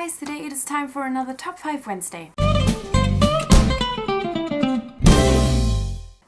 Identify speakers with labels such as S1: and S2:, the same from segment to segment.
S1: guys, today it is time for another Top 5 Wednesday.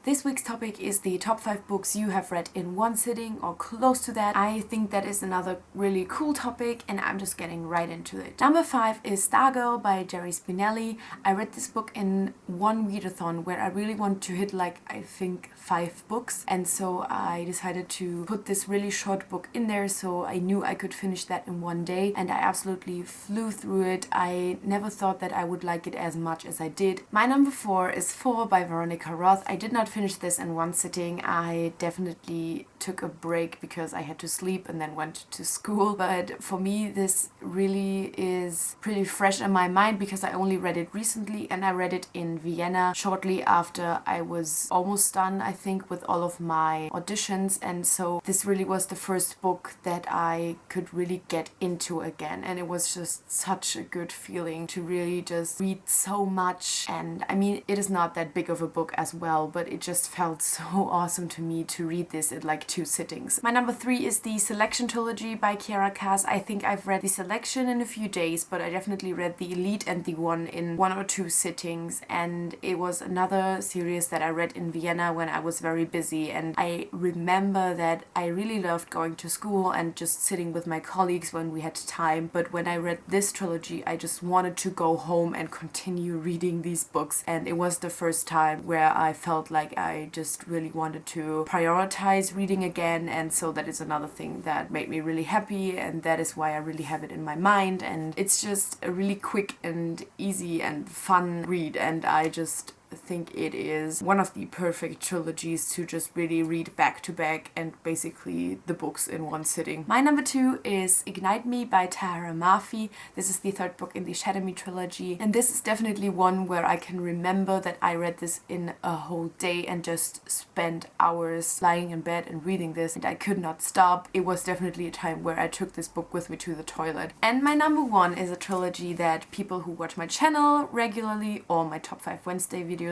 S1: This week's topic is the top 5 books you have read in one sitting or close to that. I think that is another really cool topic and I'm just getting right into it. Number 5 is Saga by Jerry Spinelli. I read this book in one readathon where I really want to hit I think 5 books, and so I decided to put this really short book in there so I knew I could finish that in one day, and I absolutely flew through it. I never thought that I would like it as much as I did. My number 4 is 4 by Veronica Roth. I did not finish this in one sitting. I definitely took a break because I had to sleep and then went to school, but for me this really is pretty fresh in my mind because I only read it recently, and I read it in Vienna shortly after I was almost done, I think, with all of my auditions, and so this really was the first book that I could really get into again, and it was just such a good feeling to really just read so much. And I mean, it is not that big of a book as well, but it just felt so awesome to me to read this in 2 sittings. My number 3 is the Selection trilogy by Kiera Cass. I think I've read the Selection in a few days, but I definitely read the Elite and the One in 1 or 2 sittings, and it was another series that I read in Vienna when I was very busy. And I remember that I really loved going to school and just sitting with my colleagues when we had time, but when I read this trilogy I just wanted to go home and continue reading these books, and it was the first time where I felt like I just really wanted to prioritize reading again, and so that is another thing that made me really happy, and that is why I really have it in my mind. And it's just a really quick and easy and fun read, and I just think it is one of the perfect trilogies to just really read back to back, and basically the books in one sitting. My number 2 is Ignite Me by Tahara Mafi. This is the 3rd book in the Shadow Me trilogy, and this is definitely one where I can remember that I read this in a whole day and just spent hours lying in bed and reading this, and I could not stop. It was definitely a time where I took this book with me to the toilet. And my number 1 is a trilogy that people who watch my channel regularly or my Top 5 Wednesday videos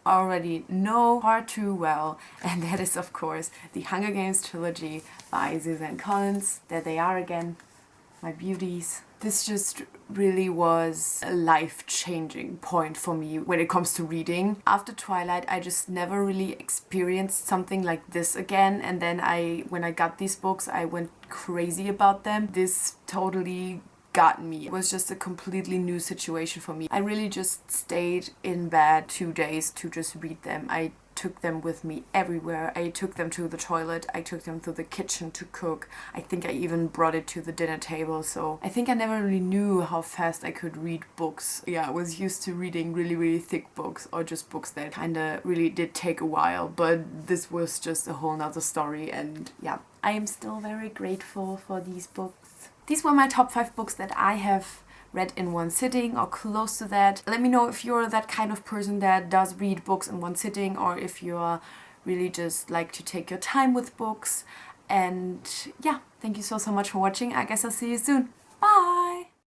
S1: already know far too well, and that is of course the Hunger Games trilogy by Suzanne Collins. There they are again, my beauties. This just really was a life-changing point for me when it comes to reading. After Twilight, I just never really experienced something like this again, and then when I got these books, I went crazy about them. This totally got me. It was just a completely new situation for me. I really just stayed in bed 2 days to just read them. I took them with me everywhere. I took them to the toilet, I took them to the kitchen to cook. I think I even brought it to the dinner table, so I think I never really knew how fast I could read books. Yeah, I was used to reading really thick books, or just books that kinda really did take a while, but this was just a whole nother story, and yeah, I am still very grateful for these books. These were my top 5 books that I have read in one sitting or close to that. Let me know if you're that kind of person that does read books in one sitting, or if you're really just like to take your time with books. And yeah, thank you so much for watching. I guess I'll see you soon. Bye!